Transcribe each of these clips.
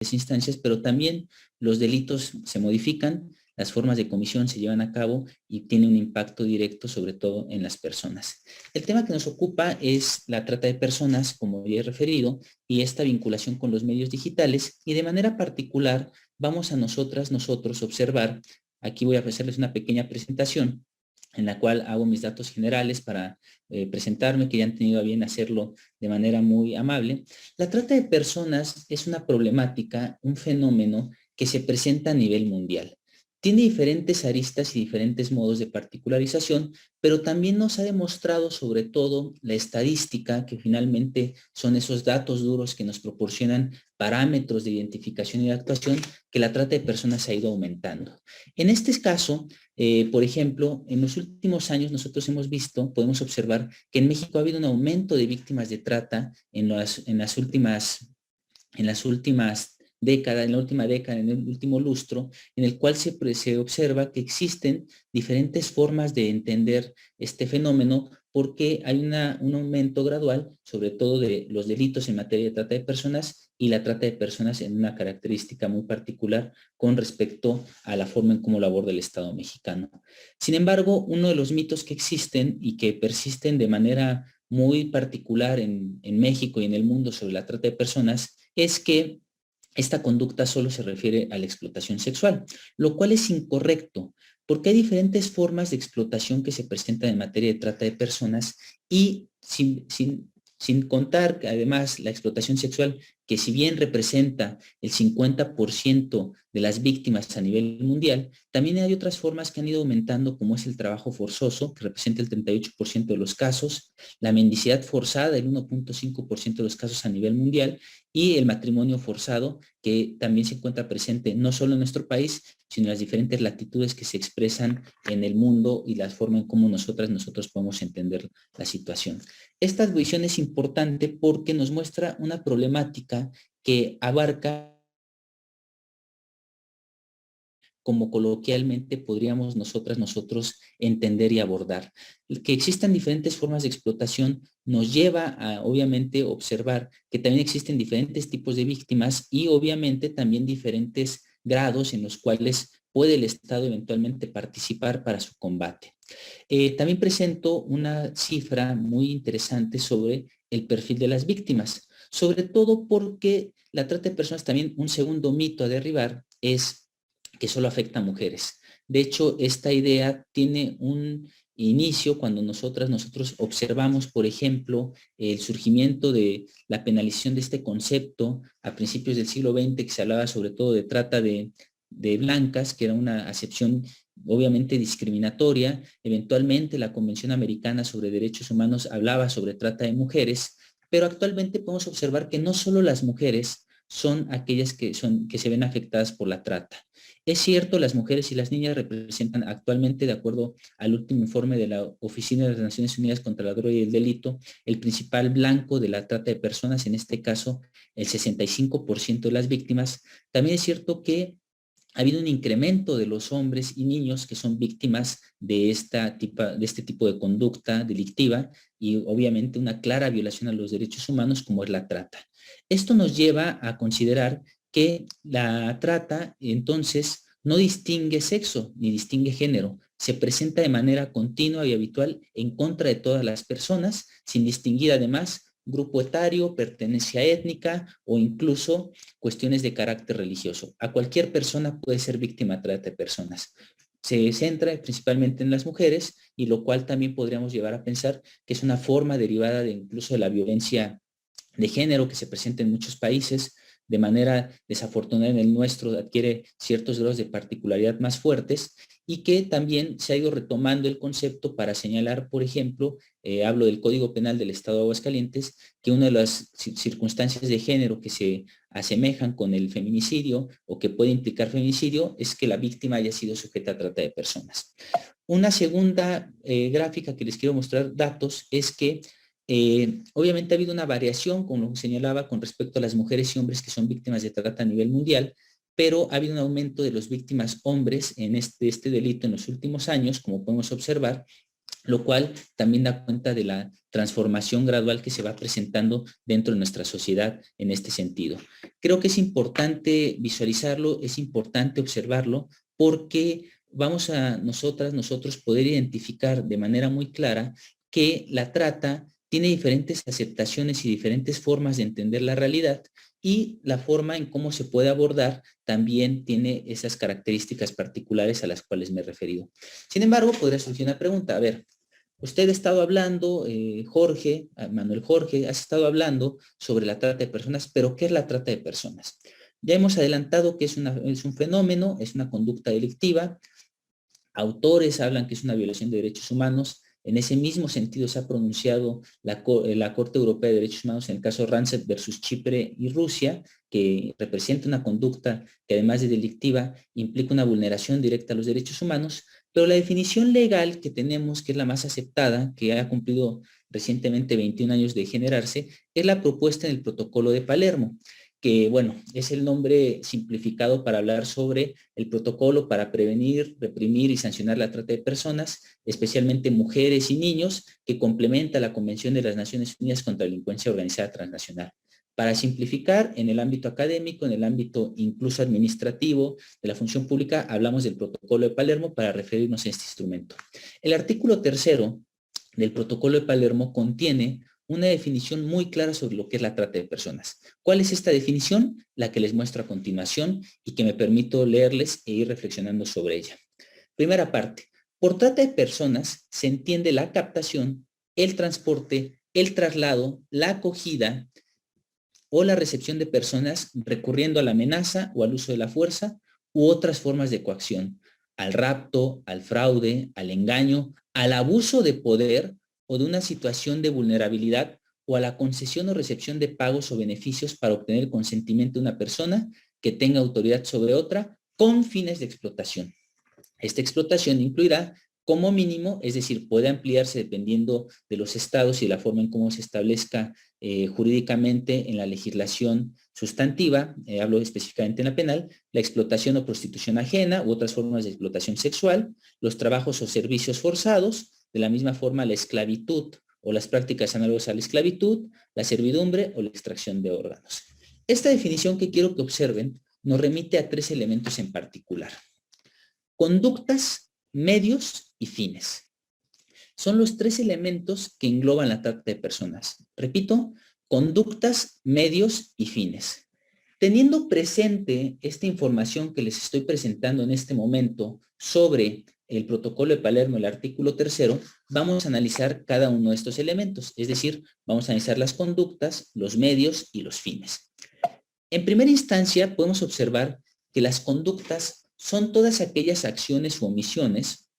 instancias, pero también los delitos se modifican, las formas de comisión se llevan a cabo y tiene un impacto directo sobre todo en las personas. El tema que nos ocupa es la trata de personas, como ya he referido, y esta vinculación con los medios digitales, y de manera particular vamos a nosotros observar, aquí voy a hacerles una pequeña presentación en la cual hago mis datos generales para presentarme, que ya han tenido a bien hacerlo de manera muy amable. La trata de personas es una problemática, un fenómeno que se presenta a nivel mundial. Tiene diferentes aristas y diferentes modos de particularización, pero también nos ha demostrado sobre todo la estadística, que finalmente son esos datos duros que nos proporcionan parámetros de identificación y de actuación, que la trata de personas ha ido aumentando. En este caso, por ejemplo, en los últimos años nosotros hemos visto, podemos observar que en México ha habido un aumento de víctimas de trata en las últimas décadas, en la última década, en el último lustro, en el cual se observa que existen diferentes formas de entender este fenómeno, porque hay un aumento gradual, sobre todo de los delitos en materia de trata de personas y la trata de personas en una característica muy particular con respecto a la forma en cómo lo aborda el Estado mexicano. Sin embargo, uno de los mitos que existen y que persisten de manera muy particular en México y en el mundo sobre la trata de personas es que esta conducta solo se refiere a la explotación sexual, lo cual es incorrecto, porque hay diferentes formas de explotación que se presentan en materia de trata de personas y sin contar que además la explotación sexual, que si bien representa el 50% de las víctimas a nivel mundial, también hay otras formas que han ido aumentando, como es el trabajo forzoso, que representa el 38% de los casos, la mendicidad forzada, el 1.5% de los casos a nivel mundial, y el matrimonio forzado, que también se encuentra presente no solo en nuestro país, sino en las diferentes latitudes que se expresan en el mundo y la forma en cómo nosotros podemos entender la situación. Esta visión es importante porque nos muestra una problemática que abarca, como coloquialmente podríamos nosotros entender y abordar. Que existan diferentes formas de explotación nos lleva a, obviamente, observar que también existen diferentes tipos de víctimas y, obviamente, también diferentes grados en los cuales puede el Estado eventualmente participar para su combate. También presento una cifra muy interesante sobre el perfil de las víctimas, sobre todo porque la trata de personas, también un segundo mito a derribar, es que solo afecta a mujeres. De hecho, esta idea tiene un inicio cuando nosotros observamos, por ejemplo, el surgimiento de la penalización de este concepto a principios del siglo XX, que se hablaba sobre todo de trata de blancas, que era una acepción obviamente discriminatoria. Eventualmente la Convención Americana sobre Derechos Humanos hablaba sobre trata de mujeres, pero actualmente podemos observar que no solo las mujeres son aquellas que se ven afectadas por la trata. Es cierto, las mujeres y las niñas representan actualmente, de acuerdo al último informe de la Oficina de las Naciones Unidas contra la Droga y el Delito, el principal blanco de la trata de personas, en este caso el 65% de las víctimas. También es cierto que ha habido un incremento de los hombres y niños que son víctimas de este tipo de conducta delictiva y obviamente una clara violación a los derechos humanos como es la trata. Esto nos lleva a considerar que la trata entonces no distingue sexo ni distingue género, se presenta de manera continua y habitual en contra de todas las personas, sin distinguir además grupo etario, pertenencia étnica o incluso cuestiones de carácter religioso. A cualquier persona puede ser víctima de trata de personas. Se centra principalmente en las mujeres y lo cual también podríamos llevar a pensar que es una forma derivada de incluso de la violencia de género que se presenta en muchos países. De manera desafortunada en el nuestro adquiere ciertos grados de particularidad más fuertes y que también se ha ido retomando el concepto para señalar, por ejemplo, hablo del Código Penal del Estado de Aguascalientes, que una de las circunstancias de género que se asemejan con el feminicidio o que puede implicar feminicidio es que la víctima haya sido sujeta a trata de personas. Una segunda gráfica que les quiero mostrar datos es que obviamente ha habido una variación, como señalaba, con respecto a las mujeres y hombres que son víctimas de trata a nivel mundial, pero ha habido un aumento de las víctimas hombres en este delito en los últimos años, como podemos observar, lo cual también da cuenta de la transformación gradual que se va presentando dentro de nuestra sociedad en este sentido. Creo que es importante visualizarlo, es importante observarlo, porque vamos a nosotros poder identificar de manera muy clara que la trata tiene diferentes aceptaciones y diferentes formas de entender la realidad, y la forma en cómo se puede abordar también tiene esas características particulares a las cuales me he referido. Sin embargo, podría surgir una pregunta. A ver, usted ha estado hablando, Jorge, Manuel Jorge, has estado hablando sobre la trata de personas, pero ¿qué es la trata de personas? Ya hemos adelantado que es un fenómeno, es una conducta delictiva. Autores hablan que es una violación de derechos humanos. En ese mismo sentido se ha pronunciado la Corte Europea de Derechos Humanos en el caso Rancet versus Chipre y Rusia, que representa una conducta que además de delictiva implica una vulneración directa a los derechos humanos, pero la definición legal que tenemos, que es la más aceptada, que ha cumplido recientemente 21 años de generarse, es la propuesta en el Protocolo de Palermo, que, bueno, es el nombre simplificado para hablar sobre el protocolo para prevenir, reprimir y sancionar la trata de personas, especialmente mujeres y niños, que complementa la Convención de las Naciones Unidas contra la Delincuencia Organizada Transnacional. Para simplificar, en el ámbito académico, en el ámbito incluso administrativo de la función pública, hablamos del Protocolo de Palermo para referirnos a este instrumento. El artículo 3 del Protocolo de Palermo contiene una definición muy clara sobre lo que es la trata de personas. ¿Cuál es esta definición? La que les muestro a continuación y que me permito leerles e ir reflexionando sobre ella. Primera parte. Por trata de personas se entiende la captación, el transporte, el traslado, la acogida o la recepción de personas recurriendo a la amenaza o al uso de la fuerza u otras formas de coacción, al rapto, al fraude, al engaño, al abuso de poder o de una situación de vulnerabilidad, o a la concesión o recepción de pagos o beneficios para obtener el consentimiento de una persona que tenga autoridad sobre otra con fines de explotación. Esta explotación incluirá como mínimo, es decir, puede ampliarse dependiendo de los estados y de la forma en cómo se establezca jurídicamente en la legislación sustantiva, hablo específicamente en la penal, la explotación o prostitución ajena u otras formas de explotación sexual, los trabajos o servicios forzados, de la misma forma la esclavitud o las prácticas análogas a la esclavitud, la servidumbre o la extracción de órganos. Esta definición que quiero que observen nos remite a 3 elementos en particular: conductas, medios y fines. Son los 3 elementos que engloban la trata de personas. Repito, conductas, medios y fines. Teniendo presente esta información que les estoy presentando en este momento sobre el Protocolo de Palermo, el artículo 3, vamos a analizar cada uno de estos elementos, es decir, vamos a analizar las conductas, los medios y los fines. En primera instancia, podemos observar que las conductas son todas aquellas acciones u omisiones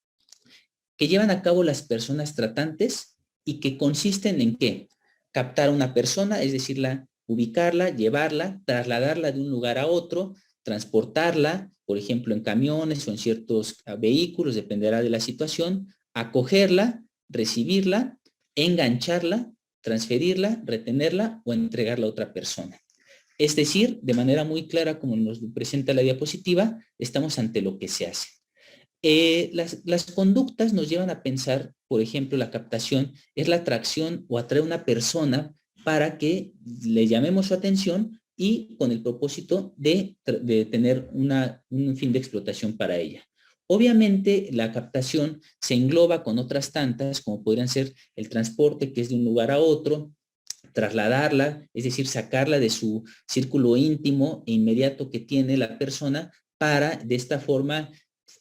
que llevan a cabo las personas tratantes y que consisten en ¿qué? Captar a una persona, es decir, ubicarla, llevarla, trasladarla de un lugar a otro, transportarla, por ejemplo, en camiones o en ciertos vehículos, dependerá de la situación, acogerla, recibirla, engancharla, transferirla, retenerla o entregarla a otra persona. Es decir, de manera muy clara, como nos presenta la diapositiva, estamos ante lo que se hace. Las conductas nos llevan a pensar, por ejemplo, la captación es la atracción o atraer a una persona para que le llamemos su atención y con el propósito de tener un fin de explotación para ella. Obviamente, la captación se engloba con otras tantas, como podrían ser el transporte, que es de un lugar a otro, trasladarla, es decir, sacarla de su círculo íntimo e inmediato que tiene la persona para de esta forma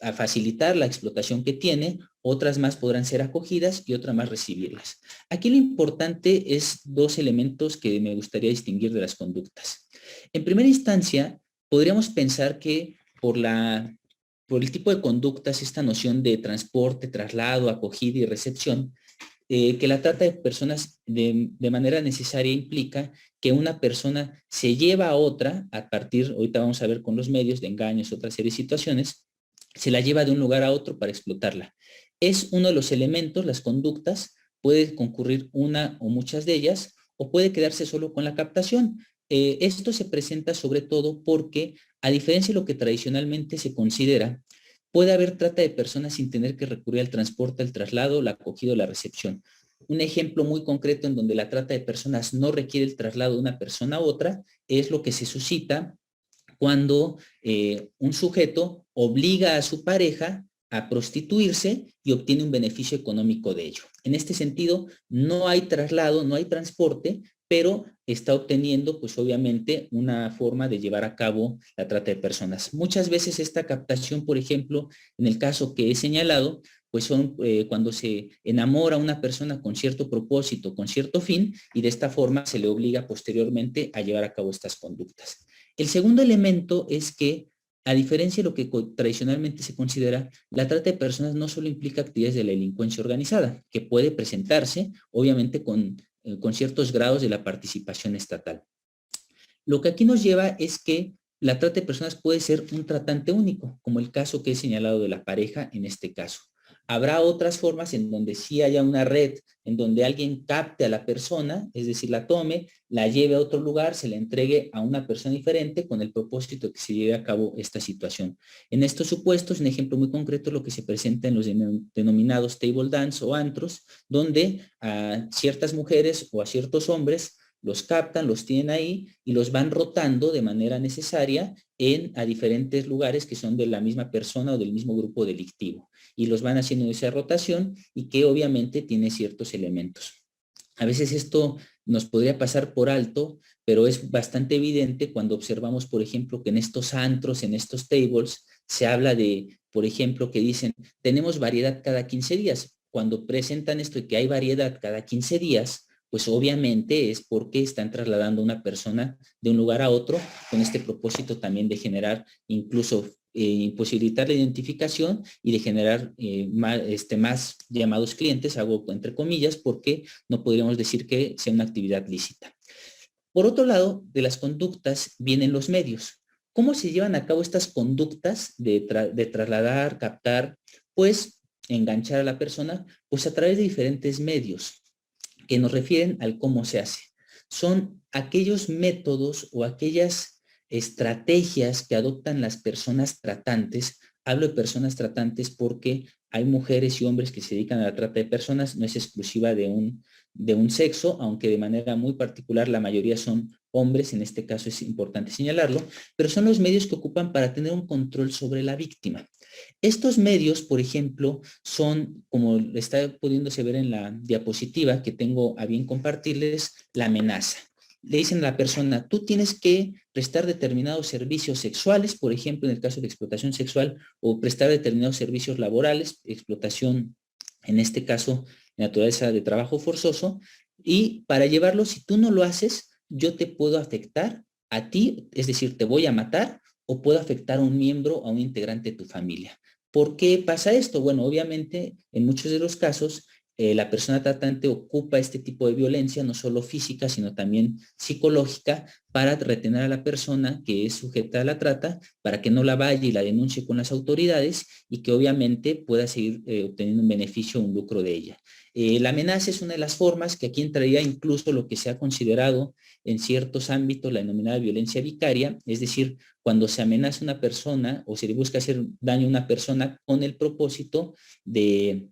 a facilitar la explotación que tiene. Otras más podrán ser acogidas y otras más recibirlas. Aquí lo importante es 2 elementos que me gustaría distinguir de las conductas. En primera instancia, podríamos pensar que por el tipo de conductas, esta noción de transporte, traslado, acogida y recepción, que la trata de personas de manera necesaria implica que una persona se lleva a otra a partir, ahorita vamos a ver con los medios de engaños, otra serie de situaciones, se la lleva de un lugar a otro para explotarla. Es uno de los elementos, las conductas, puede concurrir una o muchas de ellas, o puede quedarse solo con la captación. Esto se presenta sobre todo porque, a diferencia de lo que tradicionalmente se considera, Puede haber trata de personas sin tener que recurrir al transporte, al traslado, la acogida o la recepción. Un ejemplo muy concreto en donde la trata de personas no requiere el traslado de una persona a otra es lo que se suscita cuando un sujeto obliga a su pareja a prostituirse y obtiene un beneficio económico de ello. En este sentido, no hay traslado, no hay transporte, pero está obteniendo, pues obviamente, una forma de llevar a cabo la trata de personas. Muchas veces esta captación, por ejemplo, en el caso que he señalado, pues son cuando se enamora a una persona con cierto propósito, con cierto fin, y de esta forma se le obliga posteriormente a llevar a cabo estas conductas. El segundo elemento es que, a diferencia de lo que tradicionalmente se considera, la trata de personas no solo implica actividades de la delincuencia organizada, que puede presentarse, obviamente, con ciertos grados de la participación estatal. Lo que aquí nos lleva es que la trata de personas puede ser un tratante único, como el caso que he señalado de la pareja en este caso. Habrá otras formas en donde sí haya una red, en donde alguien capte a la persona, es decir, la tome, la lleve a otro lugar, se la entregue a una persona diferente con el propósito de que se lleve a cabo esta situación. En estos supuestos, un ejemplo muy concreto es lo que se presenta en los denominados table dance o antros, donde a ciertas mujeres o a ciertos hombres los captan, los tienen ahí y los van rotando de manera necesaria a diferentes lugares que son de la misma persona o del mismo grupo delictivo. Y los van haciendo esa rotación y que obviamente tiene ciertos elementos. A veces esto nos podría pasar por alto, pero es bastante evidente cuando observamos, por ejemplo, que en estos antros, en estos tables, se habla de, por ejemplo, que dicen, tenemos variedad cada 15 días. Cuando presentan esto y que hay variedad cada 15 días, pues obviamente es porque están trasladando a una persona de un lugar a otro con este propósito también de generar incluso imposibilitar la identificación y de generar más llamados clientes, hago entre comillas, porque no podríamos decir que sea una actividad lícita. Por otro lado, de las conductas vienen los medios. ¿Cómo se llevan a cabo estas conductas de trasladar, captar, pues enganchar a la persona? Pues a través de diferentes medios que nos refieren al cómo se hace. Son aquellos métodos o aquellas estrategias que adoptan las personas tratantes. Hablo de personas tratantes porque hay mujeres y hombres que se dedican a la trata de personas, no es exclusiva de un sexo, aunque de manera muy particular la mayoría son hombres, en este caso es importante señalarlo, pero son los medios que ocupan para tener un control sobre la víctima. Estos medios, por ejemplo, son, como está pudiéndose ver en la diapositiva que tengo a bien compartirles, la amenaza. Le dicen a la persona, tú tienes que prestar determinados servicios sexuales, por ejemplo, en el caso de explotación sexual, o prestar determinados servicios laborales, explotación, en este caso, naturaleza de trabajo forzoso, y para llevarlo, si tú no lo haces, yo te puedo afectar a ti, es decir, te voy a matar o puedo afectar a un miembro, a un integrante de tu familia. ¿Por qué pasa esto? Bueno, obviamente, en muchos de los casos, la persona tratante ocupa este tipo de violencia, no solo física, sino también psicológica, para retener a la persona que es sujeta a la trata, para que no la vaya y la denuncie con las autoridades y que obviamente pueda seguir obteniendo un beneficio o un lucro de ella. La amenaza es una de las formas que aquí entraría incluso lo que se ha considerado en ciertos ámbitos la denominada violencia vicaria, es decir, cuando se amenaza a una persona o se le busca hacer daño a una persona con el propósito de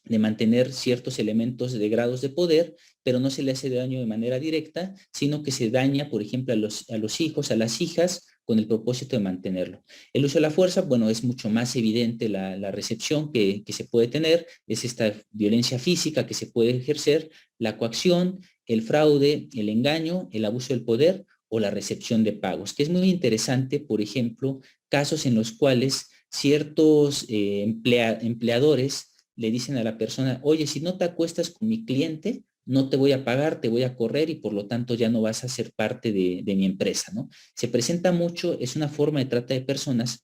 mantener ciertos elementos de grados de poder, pero no se le hace daño de manera directa, sino que se daña, por ejemplo, a los hijos, a las hijas, con el propósito de mantenerlo. El uso de la fuerza, bueno, es mucho más evidente la recepción que se puede tener, es esta violencia física que se puede ejercer, la coacción, el fraude, el engaño, el abuso del poder o la recepción de pagos, que es muy interesante, por ejemplo, casos en los cuales ciertos empleadores le dicen a la persona, oye, si no te acuestas con mi cliente, no te voy a pagar, te voy a correr y por lo tanto ya no vas a ser parte de mi empresa, ¿no? Se presenta mucho, es una forma de trata de personas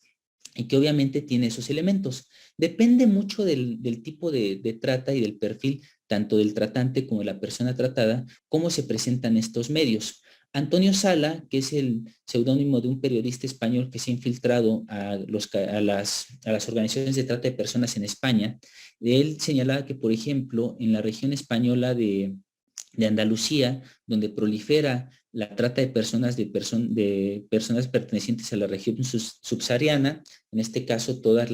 y que obviamente tiene esos elementos. Depende mucho del tipo de trata y del perfil, tanto del tratante como de la persona tratada, cómo se presentan estos medios. Antonio Sala, que es el seudónimo de un periodista español que se ha infiltrado a las organizaciones de trata de personas en España, él señalaba que, por ejemplo, en la región española de Andalucía, donde prolifera la trata de personas pertenecientes a la región subsahariana, en este caso todas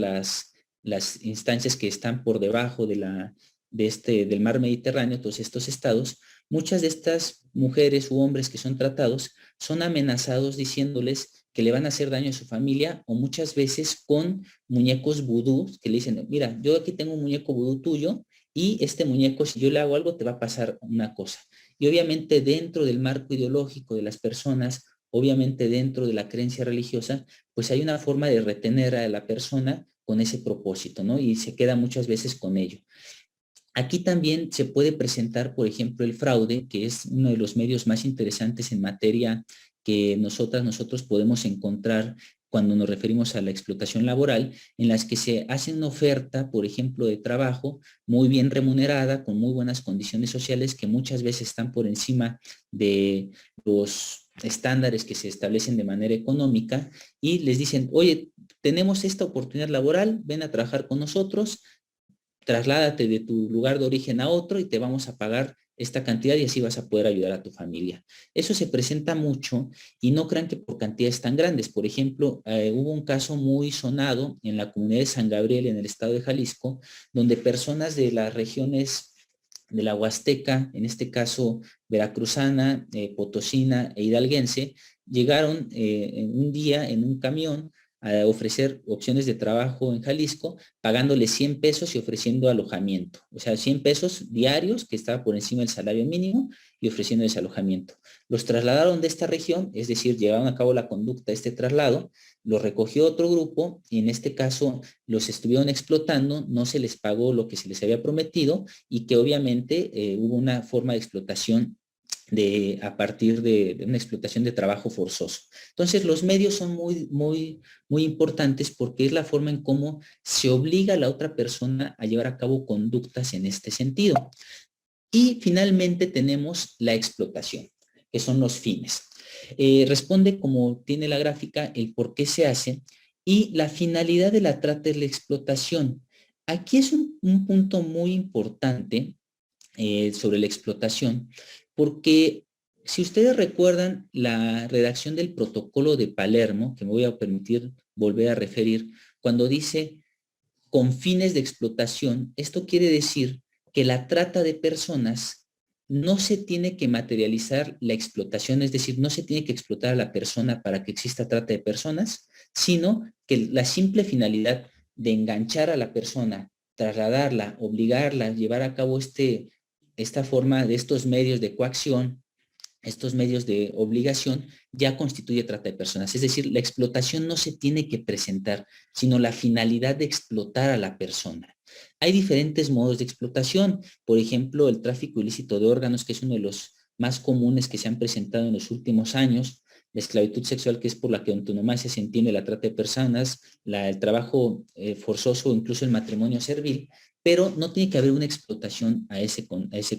las instancias que están por debajo del mar Mediterráneo, todos estos estados, muchas de estas mujeres u hombres que son tratados son amenazados diciéndoles que le van a hacer daño a su familia, o muchas veces con muñecos vudú que le dicen, mira, yo aquí tengo un muñeco vudú tuyo y este muñeco, si yo le hago algo, te va a pasar una cosa. Y obviamente dentro del marco ideológico de las personas, obviamente dentro de la creencia religiosa, pues hay una forma de retener a la persona con ese propósito, ¿no? Y se queda muchas veces con ello. Aquí también se puede presentar, por ejemplo, el fraude, que es uno de los medios más interesantes en materia que nosotros podemos encontrar cuando nos referimos a la explotación laboral, en las que se hace una oferta, por ejemplo, de trabajo muy bien remunerada, con muy buenas condiciones sociales, que muchas veces están por encima de los estándares que se establecen de manera económica, y les dicen, oye, tenemos esta oportunidad laboral, ven a trabajar con nosotros, trasládate de tu lugar de origen a otro y te vamos a pagar esta cantidad y así vas a poder ayudar a tu familia. Eso se presenta mucho y no crean que por cantidades tan grandes. Por ejemplo, hubo un caso muy sonado en la comunidad de San Gabriel, en el estado de Jalisco, donde personas de las regiones de la Huasteca, en este caso veracruzana, potosina e hidalguense, llegaron en un día en un camión a ofrecer opciones de trabajo en Jalisco, pagándole 100 pesos y ofreciendo alojamiento. O sea, 100 pesos diarios, que estaba por encima del salario mínimo, y ofreciendo ese alojamiento. Los trasladaron de esta región, es decir, llevaron a cabo la conducta de este traslado, los recogió otro grupo y en este caso los estuvieron explotando, no se les pagó lo que se les había prometido y que obviamente hubo una forma de explotación a partir de una explotación de trabajo forzoso. Entonces, los medios son muy importantes porque es la forma en cómo se obliga a la otra persona a llevar a cabo conductas en este sentido. Y finalmente tenemos la explotación, que son los fines. Responde, como tiene la gráfica, el por qué se hace y la finalidad de la trata es la explotación. Aquí es un punto muy importante sobre la explotación, porque si ustedes recuerdan la redacción del protocolo de Palermo, que me voy a permitir volver a referir, cuando dice con fines de explotación, esto quiere decir que la trata de personas no se tiene que materializar la explotación, es decir, no se tiene que explotar a la persona para que exista trata de personas, sino que la simple finalidad de enganchar a la persona, trasladarla, obligarla, llevar a cabo esta forma de estos medios de coacción, estos medios de obligación, ya constituye trata de personas. Es decir, la explotación no se tiene que presentar, sino la finalidad de explotar a la persona. Hay diferentes modos de explotación. Por ejemplo, el tráfico ilícito de órganos, que es uno de los más comunes que se han presentado en los últimos años, la esclavitud sexual, que es por la que antonomasia se entiende la trata de personas, el trabajo forzoso, incluso el matrimonio servil, pero no tiene que haber una explotación a ese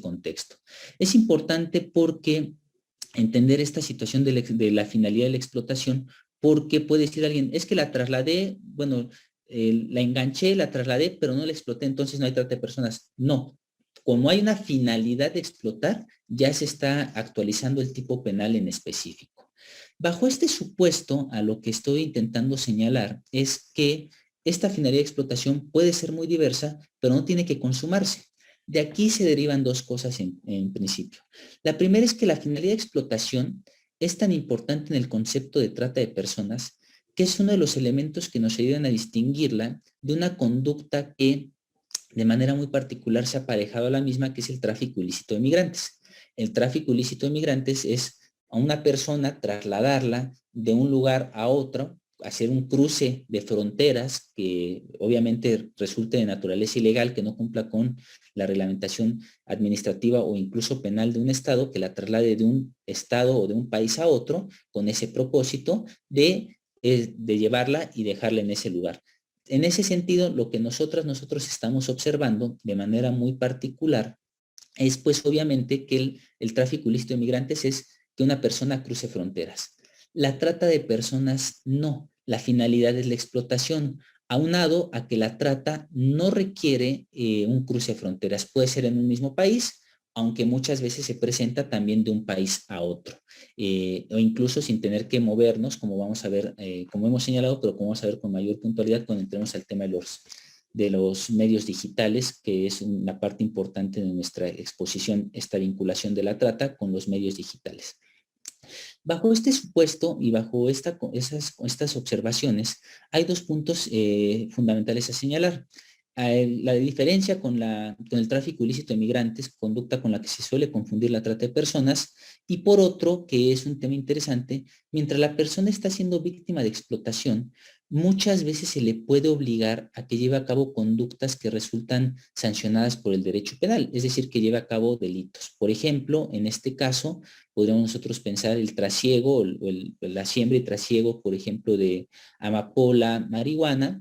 contexto. Es importante porque entender esta situación de la finalidad de la explotación, porque puede decir alguien, es que la trasladé, bueno, la enganché, la trasladé, pero no la exploté, entonces no hay trata de personas. No, como hay una finalidad de explotar, ya se está actualizando el tipo penal en específico. Bajo este supuesto, a lo que estoy intentando señalar es que esta finalidad de explotación puede ser muy diversa, pero no tiene que consumarse. De aquí se derivan dos cosas en principio. La primera es que la finalidad de explotación es tan importante en el concepto de trata de personas que es uno de los elementos que nos ayudan a distinguirla de una conducta que de manera muy particular se ha aparejado a la misma, que es el tráfico ilícito de migrantes. El tráfico ilícito de migrantes es a una persona trasladarla de un lugar a otro, hacer un cruce de fronteras que obviamente resulte de naturaleza ilegal, que no cumpla con la reglamentación administrativa o incluso penal de un estado, que la traslade de un estado o de un país a otro con ese propósito de llevarla y dejarla en ese lugar. En ese sentido, lo que nosotros estamos observando de manera muy particular es pues obviamente que el tráfico ilícito de migrantes es que una persona cruce fronteras. La trata de personas no, la finalidad es la explotación, aunado a que la trata no requiere un cruce de fronteras, puede ser en un mismo país, aunque muchas veces se presenta también de un país a otro, o incluso sin tener que movernos, como vamos a ver, como hemos señalado, pero como vamos a ver con mayor puntualidad cuando entremos al tema de los medios digitales, que es una parte importante de nuestra exposición, esta vinculación de la trata con los medios digitales. Bajo este supuesto y bajo estas observaciones, hay dos puntos fundamentales a señalar. La diferencia con el tráfico ilícito de migrantes, conducta con la que se suele confundir la trata de personas, y por otro, que es un tema interesante, mientras la persona está siendo víctima de explotación, muchas veces se le puede obligar a que lleve a cabo conductas que resultan sancionadas por el derecho penal, es decir, que lleve a cabo delitos. Por ejemplo, en este caso, podríamos nosotros pensar el trasiego, la siembra y trasiego, por ejemplo, de amapola, marihuana,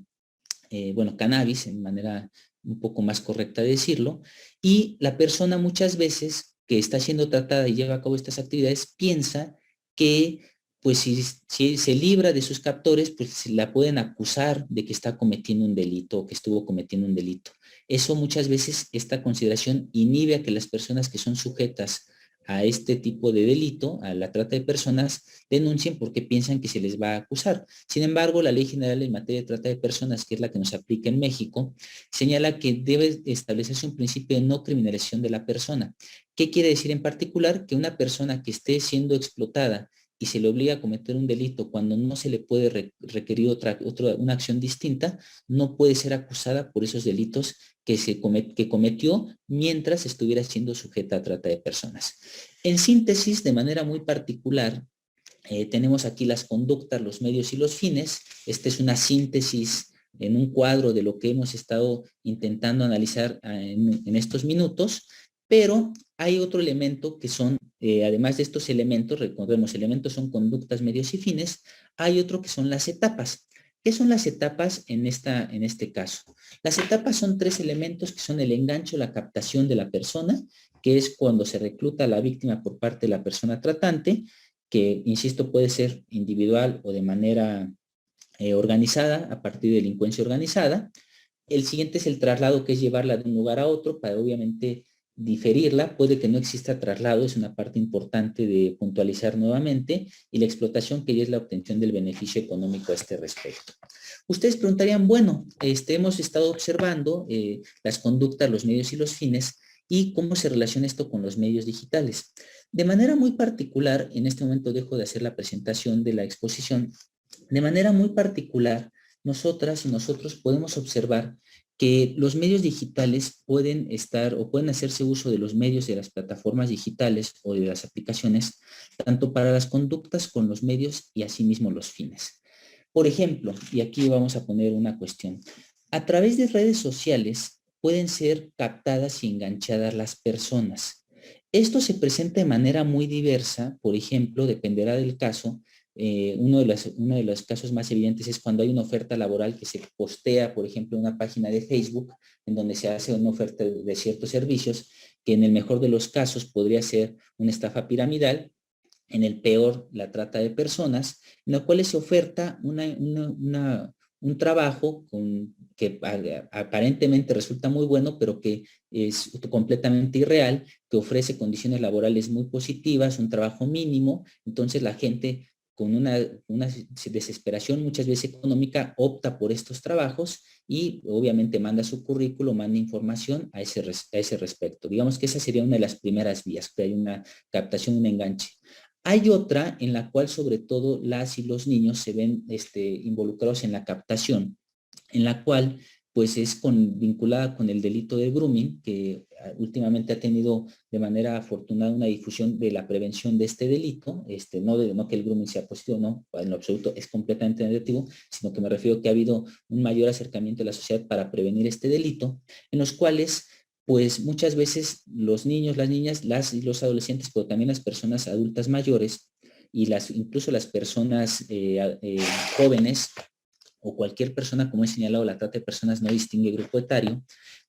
bueno, cannabis, en manera un poco más correcta de decirlo, y la persona muchas veces que está siendo tratada y lleva a cabo estas actividades piensa que pues si se libra de sus captores, pues la pueden acusar de que está cometiendo un delito o que estuvo cometiendo un delito. Eso muchas veces, esta consideración inhibe a que las personas que son sujetas a este tipo de delito, a la trata de personas, denuncien porque piensan que se les va a acusar. Sin embargo, la Ley General en materia de trata de personas, que es la que nos aplica en México, señala que debe establecerse un principio de no criminalización de la persona. ¿Qué quiere decir en particular? Que una persona que esté siendo explotada y se le obliga a cometer un delito cuando no se le puede requerir una acción distinta, no puede ser acusada por esos delitos que cometió mientras estuviera siendo sujeta a trata de personas. En síntesis, de manera muy particular, tenemos aquí las conductas, los medios y los fines. Esta es una síntesis en un cuadro de lo que hemos estado intentando analizar en estos minutos, pero hay otro elemento que son, además de estos elementos, recordemos, elementos son conductas, medios y fines, hay otro que son las etapas. ¿Qué son las etapas en este caso? Las etapas son tres elementos que son el enganche, la captación de la persona, que es cuando se recluta a la víctima por parte de la persona tratante, que, insisto, puede ser individual o de manera organizada, a partir de delincuencia organizada. El siguiente es el traslado, que es llevarla de un lugar a otro para obviamente diferirla. Puede que no exista traslado, es una parte importante de puntualizar nuevamente, y la explotación, que ya es la obtención del beneficio económico a este respecto. Ustedes preguntarían, bueno, hemos estado observando las conductas, los medios y los fines, y cómo se relaciona esto con los medios digitales. De manera muy particular, en este momento dejo de hacer la presentación de la exposición, de manera muy particular, nosotras y nosotros podemos observar que los medios digitales pueden estar o pueden hacerse uso de los medios de las plataformas digitales o de las aplicaciones, tanto para las conductas con los medios y asimismo los fines. Por ejemplo, y aquí vamos a poner una cuestión, a través de redes sociales pueden ser captadas y enganchadas las personas. Esto se presenta de manera muy diversa, por ejemplo, dependerá del caso. Uno de los casos más evidentes es cuando hay una oferta laboral que se postea, por ejemplo, en una página de Facebook, en donde se hace una oferta de ciertos servicios, que en el mejor de los casos podría ser una estafa piramidal, en el peor la trata de personas, en la cual se oferta un trabajo que aparentemente resulta muy bueno, pero que es completamente irreal, que ofrece condiciones laborales muy positivas, un trabajo mínimo. Entonces la gente, con una desesperación muchas veces económica, opta por estos trabajos y obviamente manda su currículo, manda información a ese respecto. Digamos que esa sería una de las primeras vías, que hay una captación, un enganche. Hay otra en la cual sobre todo las y los niños se ven involucrados en la captación, en la cual pues es vinculada con el delito de grooming, que últimamente ha tenido de manera afortunada una difusión de la prevención de este delito, no que el grooming sea positivo, no, en lo absoluto es completamente negativo, sino que me refiero que ha habido un mayor acercamiento de la sociedad para prevenir este delito, en los cuales pues muchas veces los niños, las niñas, las y los adolescentes, pero también las personas adultas mayores y incluso las personas jóvenes, o cualquier persona, como he señalado, la trata de personas no distingue grupo etario,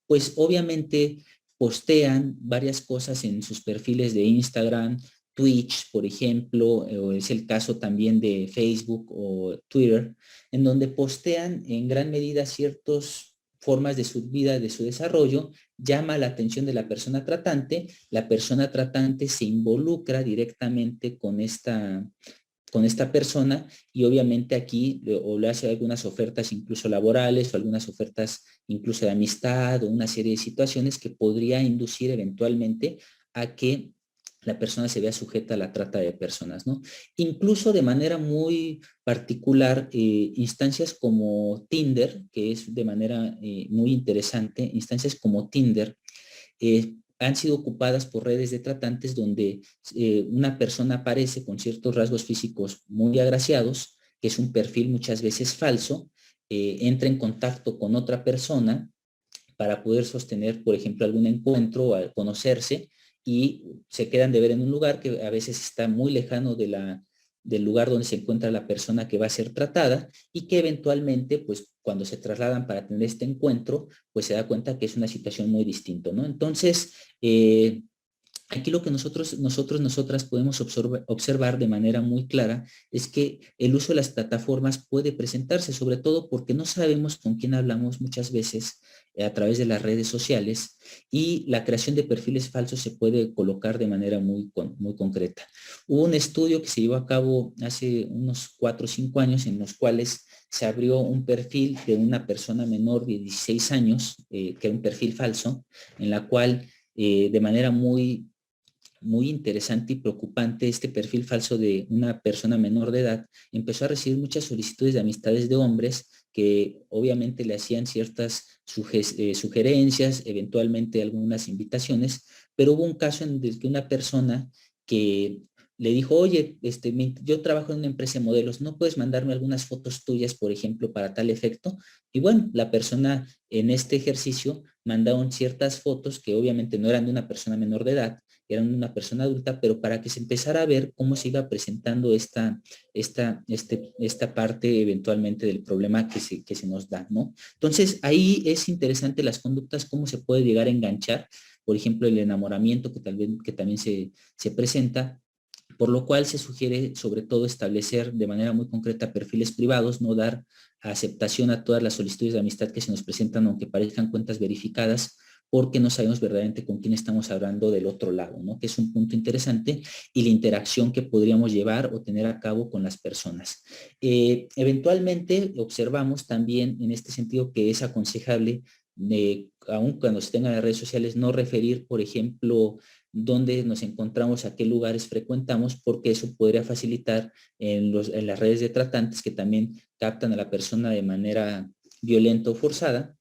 pues obviamente postean varias cosas en sus perfiles de Instagram, Twitch, por ejemplo, o es el caso también de Facebook o Twitter, en donde postean en gran medida ciertas formas de su vida, de su desarrollo, llama la atención de la persona tratante se involucra directamente con con esta persona y obviamente aquí o le hace algunas ofertas incluso laborales o algunas ofertas incluso de amistad o una serie de situaciones que podría inducir eventualmente a que la persona se vea sujeta a la trata de personas, ¿no? Incluso de manera muy particular, instancias como Tinder, que es de manera muy interesante, instancias como Tinder, han sido ocupadas por redes de tratantes donde una persona aparece con ciertos rasgos físicos muy agraciados, que es un perfil muchas veces falso, entra en contacto con otra persona para poder sostener, por ejemplo, algún encuentro o al conocerse y se quedan de ver en un lugar que a veces está muy lejano del lugar donde se encuentra la persona que va a ser tratada y que eventualmente, pues cuando se trasladan para tener este encuentro, pues se da cuenta que es una situación muy distinta, ¿no? Entonces, aquí lo que nosotras podemos observar de manera muy clara es que el uso de las plataformas puede presentarse, sobre todo porque no sabemos con quién hablamos muchas veces a través de las redes sociales y la creación de perfiles falsos se puede colocar de manera muy concreta. Hubo un estudio que se llevó a cabo hace unos 4 o 5 años en los cuales se abrió un perfil de una persona menor de 16 años, que era un perfil falso, en la cual de manera muy interesante y preocupante, este perfil falso de una persona menor de edad empezó a recibir muchas solicitudes de amistades de hombres que obviamente le hacían ciertas sugerencias, eventualmente algunas invitaciones, pero hubo un caso en el que una persona que le dijo, oye, yo trabajo en una empresa de modelos, ¿no puedes mandarme algunas fotos tuyas, por ejemplo, para tal efecto? Y bueno, la persona en este ejercicio mandaron ciertas fotos que obviamente no eran de una persona menor de edad, eran una persona adulta, pero para que se empezara a ver cómo se iba presentando esta parte eventualmente del problema que se nos da, ¿no? Entonces, ahí es interesante las conductas, cómo se puede llegar a enganchar, por ejemplo, el enamoramiento que también se presenta, por lo cual se sugiere sobre todo establecer de manera muy concreta perfiles privados, no dar aceptación a todas las solicitudes de amistad que se nos presentan, aunque parezcan cuentas verificadas, porque no sabemos verdaderamente con quién estamos hablando del otro lado, ¿no? Que es un punto interesante y la interacción que podríamos llevar o tener a cabo con las personas. Eventualmente observamos también en este sentido que es aconsejable, aun cuando se tengan las redes sociales, no referir, por ejemplo, dónde nos encontramos, a qué lugares frecuentamos, porque eso podría facilitar en las redes de tratantes que también captan a la persona de manera violenta o forzada,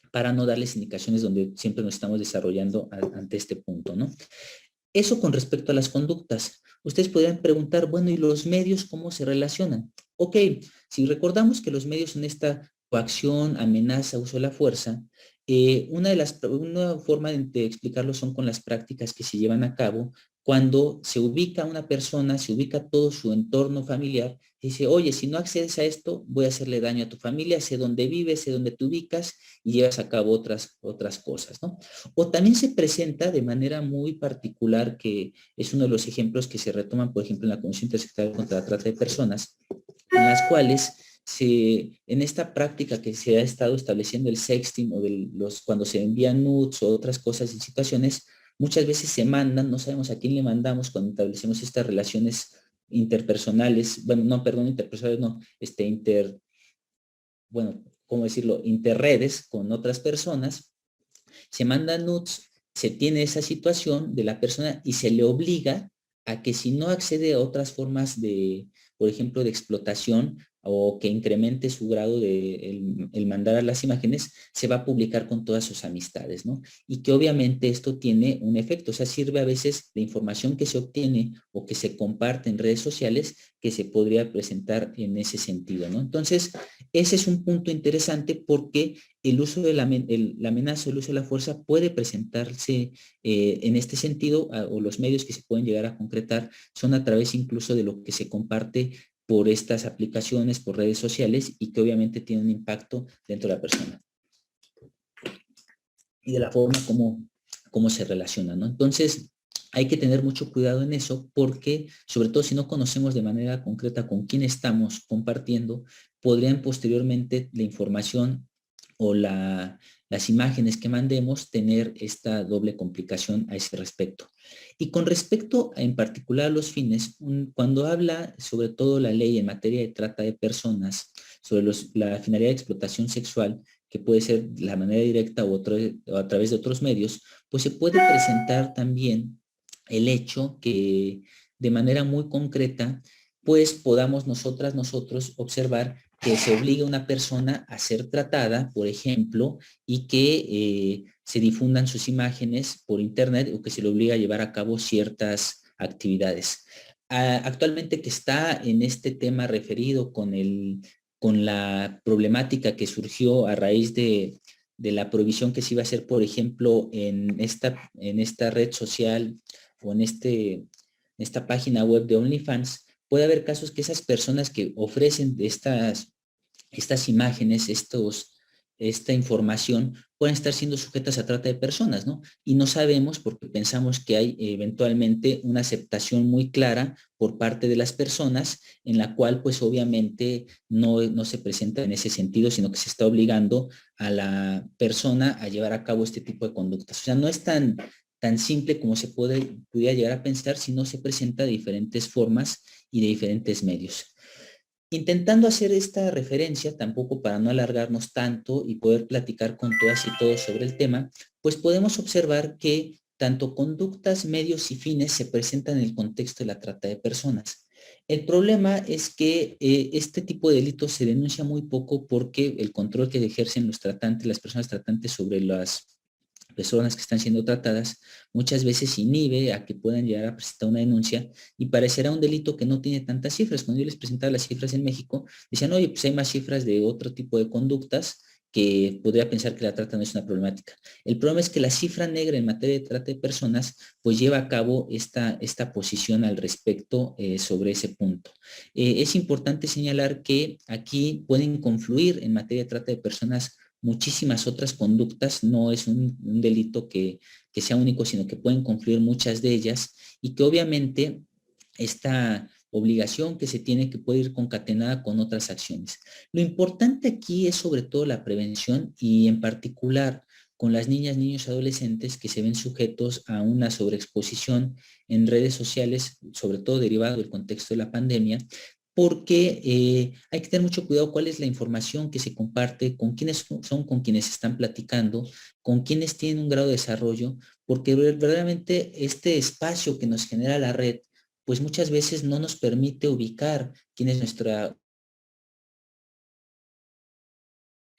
para no darles indicaciones donde siempre nos estamos desarrollando ante este punto, ¿no? Eso con respecto a las conductas. Ustedes podrían preguntar, bueno, ¿y los medios cómo se relacionan? Ok, si recordamos que los medios son esta coacción, amenaza, uso de la fuerza, una forma de explicarlo son con las prácticas que se llevan a cabo cuando se ubica una persona, se ubica todo su entorno familiar, y dice, oye, si no accedes a esto, voy a hacerle daño a tu familia, sé dónde vives, sé dónde te ubicas y llevas a cabo otras cosas, ¿no? O también se presenta de manera muy particular, que es uno de los ejemplos que se retoman, por ejemplo, en la Convención Intersectorial contra la Trata de Personas, en las cuales en esta práctica que se ha estado estableciendo el sexting o cuando se envían nudes o otras cosas y situaciones, muchas veces se mandan, no sabemos a quién le mandamos cuando establecemos estas relaciones interpersonales, bueno, no, perdón, interpersonales, no, bueno, ¿cómo decirlo? Interredes con otras personas, se manda nudes, se tiene esa situación de la persona y se le obliga a que si no accede a otras formas de, por ejemplo, de explotación o que incremente su grado de el mandar a las imágenes, se va a publicar con todas sus amistades, ¿no? Y que obviamente esto tiene un efecto, o sea, sirve a veces de información que se obtiene o que se comparte en redes sociales que se podría presentar en ese sentido, ¿no? Entonces, ese es un punto interesante porque el uso de la amenaza, el uso de la fuerza puede presentarse en este sentido, o los medios que se pueden llegar a concretar son a través incluso de lo que se comparte por estas aplicaciones, por redes sociales y que obviamente tiene un impacto dentro de la persona y de la forma como se relaciona, ¿no? Entonces, hay que tener mucho cuidado en eso porque, sobre todo si no conocemos de manera concreta con quién estamos compartiendo, podrían posteriormente la información o las imágenes que mandemos tener esta doble complicación a ese respecto. Y con respecto en particular a los fines, cuando habla sobre todo la ley en materia de trata de personas, sobre la finalidad de explotación sexual, que puede ser de la manera directa o a través de otros medios, pues se puede presentar también el hecho que de manera muy concreta, pues podamos nosotros observar que se obliga a una persona a ser tratada, por ejemplo, y que se difundan sus imágenes por internet o que se le obliga a llevar a cabo ciertas actividades. Actualmente que está en este tema referido con la problemática que surgió a raíz de la prohibición que se iba a hacer, por ejemplo, en esta red social o esta página web de OnlyFans, puede haber casos que esas personas que ofrecen estas imágenes, esta información, pueden estar siendo sujetas a trata de personas, ¿no? Y no sabemos porque pensamos que hay eventualmente una aceptación muy clara por parte de las personas en la cual pues obviamente no se presenta en ese sentido, sino que se está obligando a la persona a llevar a cabo este tipo de conductas. O sea, no es tan simple como se pudiera llegar a pensar, sino se presenta de diferentes formas y de diferentes medios. Intentando hacer esta referencia, tampoco para no alargarnos tanto y poder platicar con todas y todos sobre el tema, pues podemos observar que tanto conductas, medios y fines se presentan en el contexto de la trata de personas. El problema es que este tipo de delitos se denuncia muy poco porque el control que ejercen los tratantes, las personas tratantes sobre las personas que están siendo tratadas, muchas veces inhibe a que puedan llegar a presentar una denuncia y parecerá un delito que no tiene tantas cifras. Cuando yo les presentaba las cifras en México, decían, oye, pues hay más cifras de otro tipo de conductas que podría pensar que la trata no es una problemática. El problema es que la cifra negra en materia de trata de personas, pues lleva a cabo esta posición al respecto sobre ese punto. Es importante señalar que aquí pueden confluir en materia de trata de personas muchísimas otras conductas, no es un delito que sea único, sino que pueden confluir muchas de ellas y que obviamente esta obligación que se tiene que puede ir concatenada con otras acciones. Lo importante aquí es sobre todo la prevención y en particular con las niñas, niños y adolescentes que se ven sujetos a una sobreexposición en redes sociales, sobre todo derivado del contexto de la pandemia, porque hay que tener mucho cuidado cuál es la información que se comparte, con quiénes son con quienes están platicando, con quienes tienen un grado de desarrollo, porque verdaderamente este espacio que nos genera la red, pues muchas veces no nos permite ubicar quién es nuestra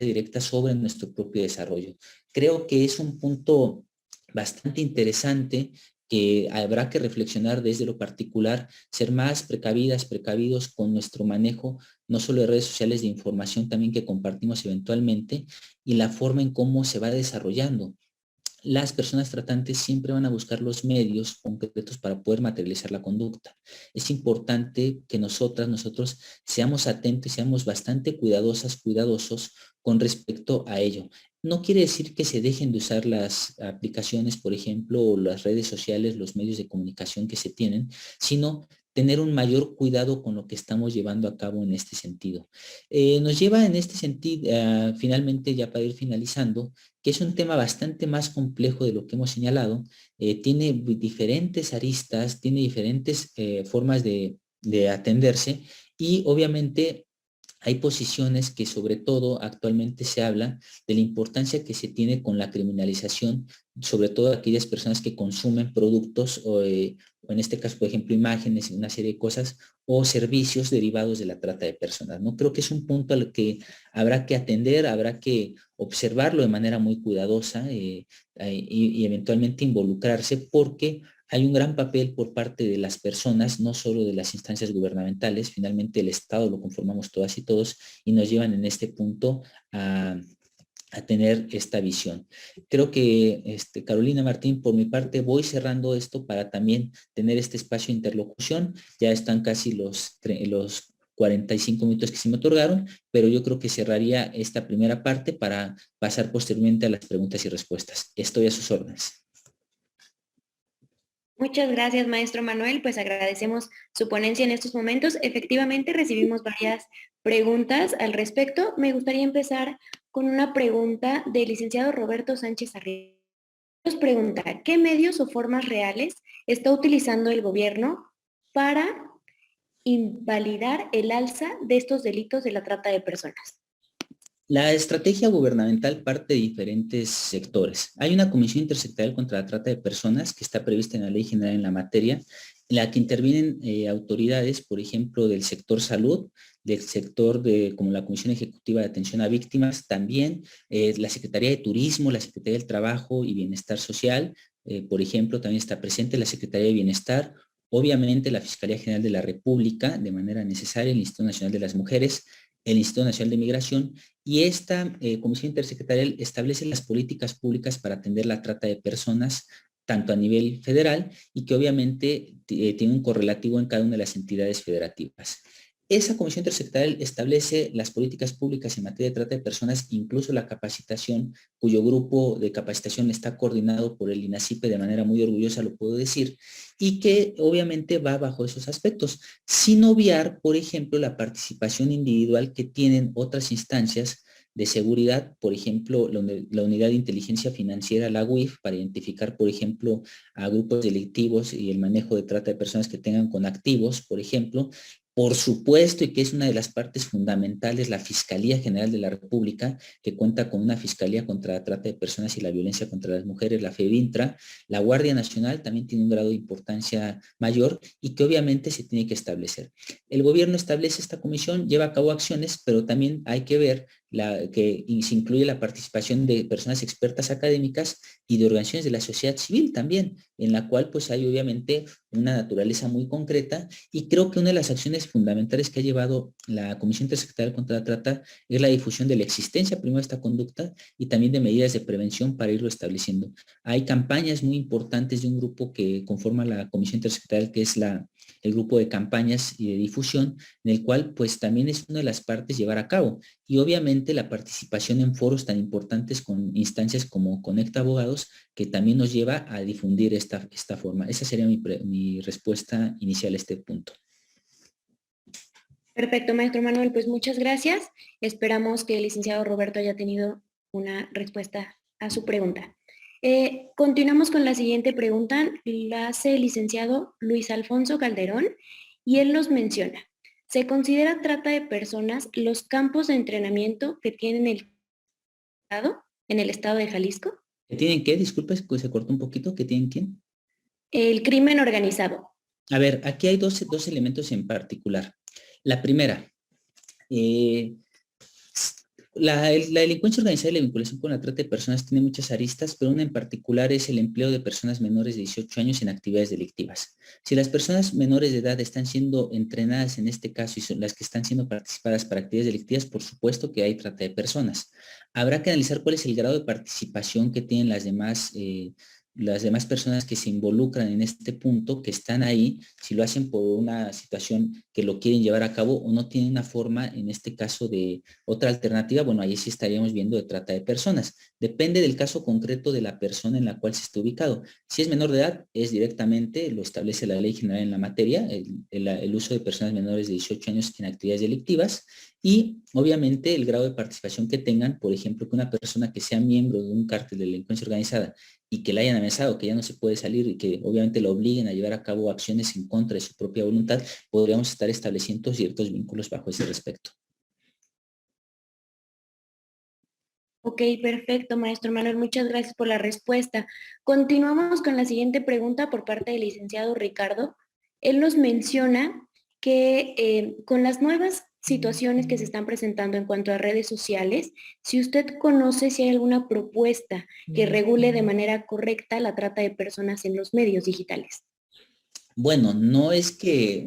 directa sobre nuestro propio desarrollo. Creo que es un punto bastante interesante que habrá que reflexionar desde lo particular, ser más precavidos con nuestro manejo, no solo de redes sociales de información también que compartimos eventualmente, y la forma en cómo se va desarrollando. Las personas tratantes siempre van a buscar los medios concretos para poder materializar la conducta. Es importante que nosotros seamos atentos y seamos bastante cuidadosos con respecto a ello. No quiere decir que se dejen de usar las aplicaciones, por ejemplo, o las redes sociales, los medios de comunicación que se tienen, sino tener un mayor cuidado con lo que estamos llevando a cabo en este sentido. Nos lleva en este sentido, finalmente, ya para ir finalizando, que es un tema bastante más complejo de lo que hemos señalado, tiene diferentes aristas, tiene diferentes formas de atenderse y obviamente hay posiciones que sobre todo actualmente se habla de la importancia que se tiene con la criminalización, sobre todo aquellas personas que consumen productos o en este caso, por ejemplo, imágenes y una serie de cosas o servicios derivados de la trata de personas. ¿No? Creo que es un punto al que habrá que atender, habrá que observarlo de manera muy cuidadosa y eventualmente involucrarse porque hay un gran papel por parte de las personas, no solo de las instancias gubernamentales, finalmente el Estado lo conformamos todas y todos y nos llevan en este punto a tener esta visión. Creo que Carolina Martín, por mi parte, voy cerrando esto para también tener este espacio de interlocución. Ya están casi los 45 minutos que se me otorgaron, pero yo creo que cerraría esta primera parte para pasar posteriormente a las preguntas y respuestas. Estoy a sus órdenes. Muchas gracias, maestro Manuel. Pues agradecemos su ponencia en estos momentos. Efectivamente, recibimos varias preguntas al respecto. Me gustaría empezar con una pregunta del licenciado Roberto Sánchez Arriba. Nos pregunta, ¿qué medios o formas reales está utilizando el gobierno para invalidar el alza de estos delitos de la trata de personas? La estrategia gubernamental parte de diferentes sectores. Hay una comisión intersectorial contra la trata de personas que está prevista en la Ley General en la materia, en la que intervienen autoridades, por ejemplo, del sector salud, del sector como la Comisión Ejecutiva de Atención a Víctimas, también la Secretaría de Turismo, la Secretaría del Trabajo y Bienestar Social, por ejemplo, también está presente la Secretaría de Bienestar, obviamente la Fiscalía General de la República, de manera necesaria, el Instituto Nacional de las Mujeres, el Instituto Nacional de Migración, y esta comisión intersecretarial establece las políticas públicas para atender la trata de personas, tanto a nivel federal y que obviamente tiene un correlativo en cada una de las entidades federativas. Esa comisión intersecretarial establece las políticas públicas en materia de trata de personas, incluso la capacitación, cuyo grupo de capacitación está coordinado por el INACIPE de manera muy orgullosa, lo puedo decir, y que obviamente va bajo esos aspectos, sin obviar, por ejemplo, la participación individual que tienen otras instancias de seguridad, por ejemplo, la Unidad de Inteligencia Financiera, la UIF, para identificar, por ejemplo, a grupos delictivos y el manejo de trata de personas que tengan con activos, por ejemplo. Por supuesto, y que es una de las partes fundamentales, la Fiscalía General de la República, que cuenta con una Fiscalía contra la trata de personas y la violencia contra las mujeres, la FEBINTRA. La Guardia Nacional también tiene un grado de importancia mayor y que obviamente se tiene que establecer. El gobierno establece esta comisión, lleva a cabo acciones, pero también hay que ver que se incluye la participación de personas expertas académicas y de organizaciones de la sociedad civil también, en la cual pues hay obviamente una naturaleza muy concreta, y creo que una de las acciones fundamentales que ha llevado la Comisión Intersecretarial contra la Trata es la difusión de la existencia primero de esta conducta y también de medidas de prevención para irlo estableciendo. Hay campañas muy importantes de un grupo que conforma la Comisión Intersecretarial, que es el grupo de campañas y de difusión, en el cual pues también es una de las partes llevar a cabo. Y obviamente la participación en foros tan importantes con instancias como Conecta Abogados, que también nos lleva a difundir esta forma. Esa sería mi respuesta inicial a este punto. Perfecto, maestro Manuel, pues muchas gracias. Esperamos que el licenciado Roberto haya tenido una respuesta a su pregunta. Continuamos con la siguiente pregunta, la hace el licenciado Luis Alfonso Calderón, y él nos menciona, ¿se considera trata de personas los campos de entrenamiento que tienen en el estado de Jalisco? ¿Que tienen qué? Disculpe, se cortó un poquito. ¿Que tienen quién? El crimen organizado. A ver, aquí hay dos elementos en particular. La primera, la delincuencia organizada y la vinculación con la trata de personas tiene muchas aristas, pero una en particular es el empleo de personas menores de 18 años en actividades delictivas. Si las personas menores de edad están siendo entrenadas en este caso y son las que están siendo participadas para actividades delictivas, por supuesto que hay trata de personas. Habrá que analizar cuál es el grado de participación que tienen las demás personas que se involucran en este punto, que están ahí, si lo hacen por una situación que lo quieren llevar a cabo o no tienen una forma, en este caso, de otra alternativa. Bueno, ahí sí estaríamos viendo de trata de personas. Depende del caso concreto de la persona en la cual se esté ubicado. Si es menor de edad, es directamente, lo establece la Ley General en la materia, el uso de personas menores de 18 años en actividades delictivas, y obviamente el grado de participación que tengan, por ejemplo, que una persona que sea miembro de un cártel de delincuencia organizada y que le hayan amenazado que ya no se puede salir y que obviamente lo obliguen a llevar a cabo acciones en contra de su propia voluntad, podríamos estar estableciendo ciertos vínculos bajo ese respecto. Ok, perfecto, maestro Manuel. Muchas gracias por la respuesta. Continuamos con la siguiente pregunta por parte del licenciado Ricardo. Él nos menciona que con las nuevas situaciones que se están presentando en cuanto a redes sociales, si usted conoce si hay alguna propuesta que regule de manera correcta la trata de personas en los medios digitales. Bueno, no es que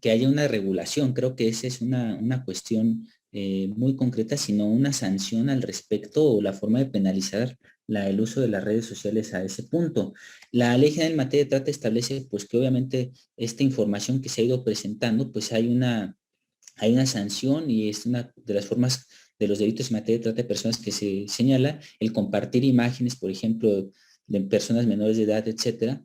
haya una regulación, creo que esa es una cuestión muy concreta, sino una sanción al respecto o la forma de penalizar el uso de las redes sociales a ese punto. La Ley General en materia de trata establece pues que obviamente esta información que se ha ido presentando, pues hay una sanción, y es una de las formas de los delitos en materia de trata de personas que se señala el compartir imágenes, por ejemplo, de personas menores de edad, etcétera.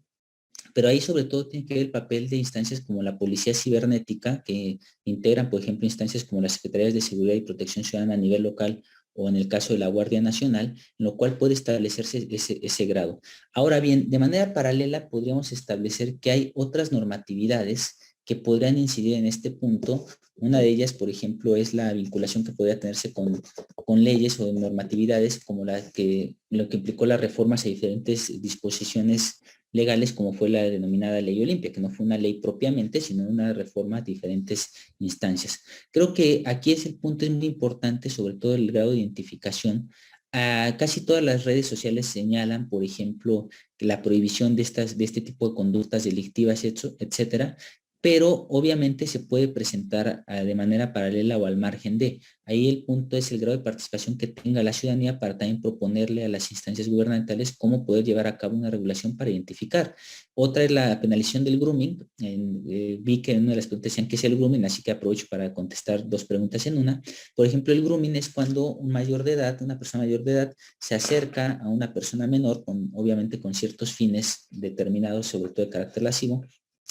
Pero ahí sobre todo tiene que ver el papel de instancias como la Policía Cibernética, que integran, por ejemplo, instancias como las Secretarías de Seguridad y Protección Ciudadana a nivel local o en el caso de la Guardia Nacional, en lo cual puede establecerse ese grado. Ahora bien, de manera paralela podríamos establecer que hay otras normatividades que podrían incidir en este punto. Una de ellas, por ejemplo, es la vinculación que podría tenerse con leyes o normatividades como lo que implicó las reformas a diferentes disposiciones legales, como fue la denominada Ley Olimpia, que no fue una ley propiamente, sino una reforma a diferentes instancias. Creo que aquí el punto es muy importante, sobre todo el grado de identificación. Casi todas las redes sociales señalan, por ejemplo, la prohibición de este tipo de conductas delictivas, etcétera, pero obviamente se puede presentar de manera paralela o al margen de. Ahí el punto es el grado de participación que tenga la ciudadanía para también proponerle a las instancias gubernamentales cómo poder llevar a cabo una regulación para identificar. Otra es la penalización del grooming. Vi que en una de las preguntas decían qué es el grooming, así que aprovecho para contestar dos preguntas en una. Por ejemplo, el grooming es cuando un mayor de edad, una persona mayor de edad, se acerca a una persona menor, obviamente con ciertos fines determinados, sobre todo de carácter lascivo,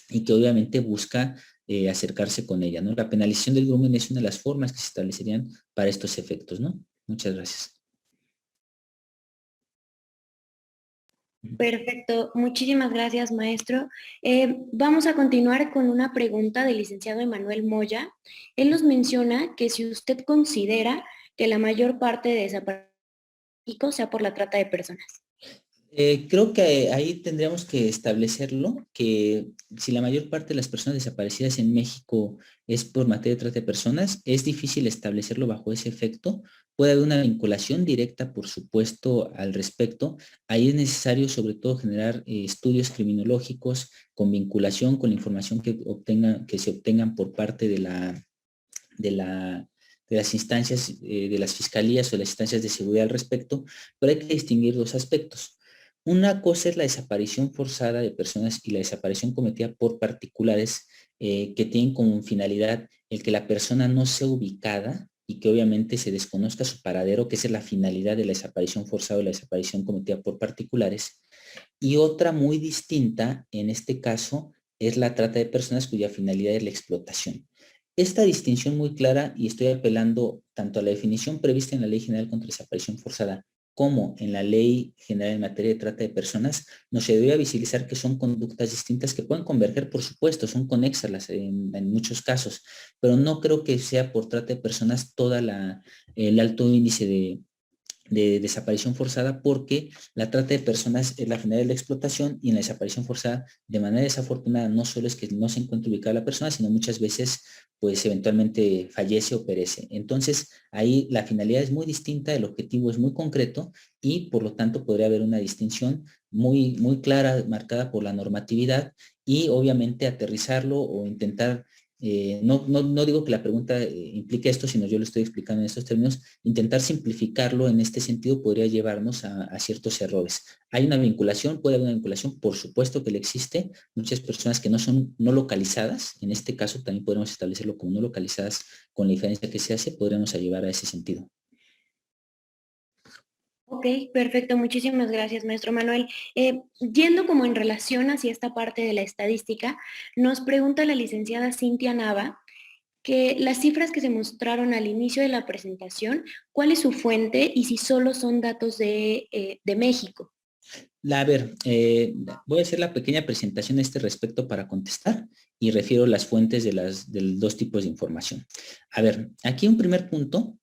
y que obviamente busca acercarse con ella, ¿no? La penalización del grooming es una de las formas que se establecerían para estos efectos, ¿no? Muchas gracias. Perfecto, muchísimas gracias, maestro. Vamos a continuar con una pregunta del licenciado Emanuel Moya. Él nos menciona que si usted considera que la mayor parte de desaparecidos sea por la trata de personas. Creo que ahí tendríamos que establecerlo, que si la mayor parte de las personas desaparecidas en México es por materia de trata de personas, es difícil establecerlo bajo ese efecto. Puede haber una vinculación directa, por supuesto, al respecto. Ahí es necesario, sobre todo, generar estudios criminológicos con vinculación con la información que se obtengan por parte de las instancias, de las fiscalías o las instancias de seguridad al respecto, pero hay que distinguir dos aspectos. Una cosa es la desaparición forzada de personas y la desaparición cometida por particulares que tienen como finalidad el que la persona no sea ubicada y que obviamente se desconozca su paradero, que esa es la finalidad de la desaparición forzada o la desaparición cometida por particulares. Y otra muy distinta, en este caso, es la trata de personas cuya finalidad es la explotación. Esta distinción muy clara, y estoy apelando tanto a la definición prevista en la Ley General contra Desaparición Forzada como en la Ley General en materia de trata de personas, nos se debe visibilizar que son conductas distintas que pueden converger, por supuesto, son conexas en muchos casos, pero no creo que sea por trata de personas el alto índice de desaparición forzada, porque la trata de personas es la finalidad de la explotación, y en la desaparición forzada, de manera desafortunada, no solo es que no se encuentra ubicada la persona, sino muchas veces pues eventualmente fallece o perece. Entonces ahí la finalidad es muy distinta, el objetivo es muy concreto, y por lo tanto podría haber una distinción muy clara, marcada por la normatividad, y obviamente aterrizarlo o intentar no digo que la pregunta implique esto, sino yo lo estoy explicando en estos términos. Intentar simplificarlo en este sentido podría llevarnos a ciertos errores. ¿Hay una vinculación? ¿Puede haber una vinculación? Por supuesto que le existe. Muchas personas que no son no localizadas, en este caso también podemos establecerlo como no localizadas, con la diferencia que se hace, podríamos llevar a ese sentido. Ok, perfecto. Muchísimas gracias, maestro Manuel. Yendo como en relación hacia esta parte de la estadística, nos pregunta la licenciada Cintia Nava que las cifras que se mostraron al inicio de la presentación, ¿cuál es su fuente y si solo son datos de México? A ver, voy a hacer la pequeña presentación a este respecto para contestar, y refiero las fuentes de los dos tipos de información. A ver, aquí un primer punto.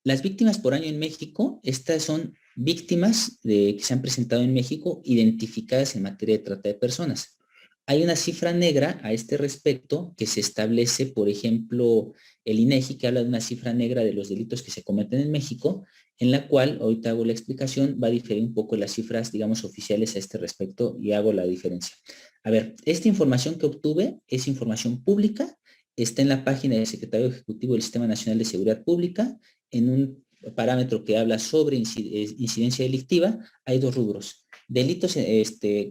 Las víctimas por año en México, estas son víctimas que se han presentado en México identificadas en materia de trata de personas. Hay una cifra negra a este respecto que se establece, por ejemplo, el INEGI, que habla de una cifra negra de los delitos que se cometen en México, en la cual, ahorita hago la explicación, va a diferir un poco las cifras, digamos, oficiales a este respecto, y hago la diferencia. A ver, esta información que obtuve es información pública, está en la página del Secretario Ejecutivo del Sistema Nacional de Seguridad Pública, en un parámetro que habla sobre incidencia delictiva. Hay dos rubros: delitos,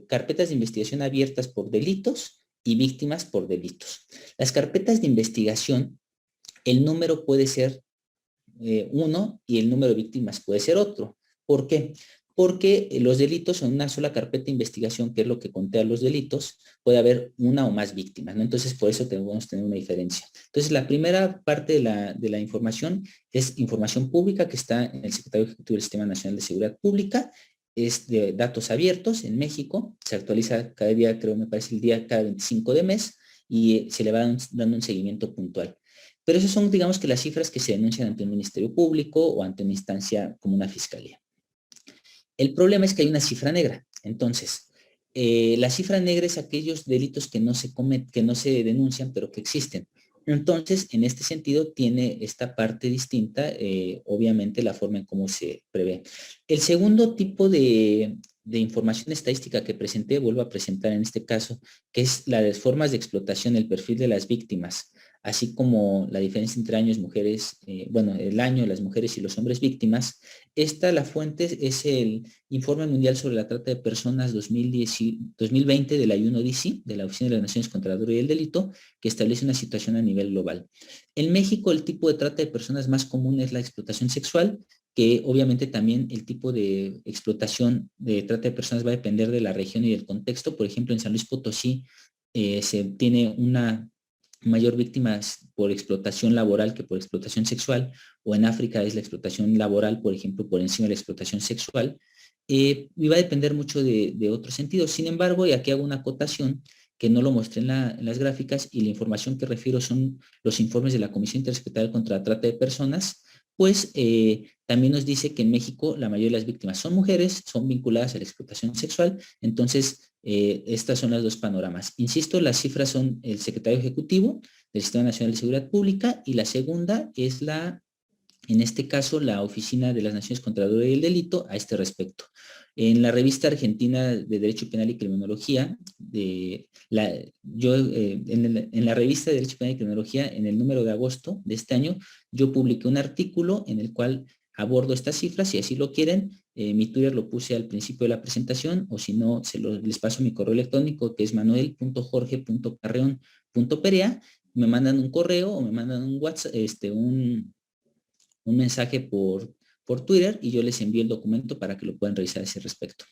carpetas de investigación abiertas por delitos y víctimas por delitos. Las carpetas de investigación, el número puede ser uno y el número de víctimas puede ser otro. ¿Por qué? porque los delitos en una sola carpeta de investigación, que es lo que contea los delitos, puede haber una o más víctimas, ¿no? Entonces, por eso tenemos que tener una diferencia. Entonces, la primera parte de la información es información pública que está en el Secretario Ejecutivo del Sistema Nacional de Seguridad Pública, es de datos abiertos en México, se actualiza cada día, creo me parece el día cada 25 de mes, y se le va dando un seguimiento puntual. Pero esas son, digamos que las cifras que se denuncian ante un ministerio público o ante una instancia como una fiscalía. El problema es que hay una cifra negra. Entonces, la cifra negra es aquellos delitos que no se que no se denuncian, pero que existen. Entonces, en este sentido, tiene esta parte distinta, obviamente, la forma en cómo se prevé. El segundo tipo de información estadística que presenté, vuelvo a presentar en este caso, que es la de formas de explotación, el perfil de las víctimas, así como la diferencia entre años, mujeres, bueno, el año, las mujeres y los hombres víctimas. La fuente es el Informe Mundial sobre la Trata de Personas 2020 de la UNODC, de la Oficina de las Naciones contra la Droga y el Delito, que establece una situación a nivel global. En México, el tipo de trata de personas más común es la explotación sexual, que obviamente también el tipo de explotación de trata de personas va a depender de la región y del contexto. Por ejemplo, en San Luis Potosí se tiene una mayor víctimas por explotación laboral que por explotación sexual, o en África es la explotación laboral, por ejemplo, por encima de la explotación sexual, y va a depender mucho de otros sentidos. Sin embargo, y aquí hago una acotación que no lo mostré en las gráficas, y la información que refiero son los informes de la Comisión Intersecretarial contra la Trata de Personas, pues también nos dice que en México la mayoría de las víctimas son mujeres, son vinculadas a la explotación sexual. Entonces, estas son las dos panoramas. Insisto, las cifras son el secretario ejecutivo del Sistema Nacional de Seguridad Pública, y la segunda es en este caso, la Oficina de las Naciones contra la Droga y el Delito a este respecto. En la revista argentina de Derecho Penal y Criminología, en la revista de Derecho Penal y Criminología, en el número de agosto de este año, yo publiqué un artículo en el cual abordo estas cifras. Si así lo quieren, mi Twitter lo puse al principio de la presentación, o si no, les paso mi correo electrónico, que es manuel.jorge.carreon.perea. Me mandan un correo o me mandan un WhatsApp, un mensaje por Twitter, y yo les envío el documento para que lo puedan revisar a ese respecto.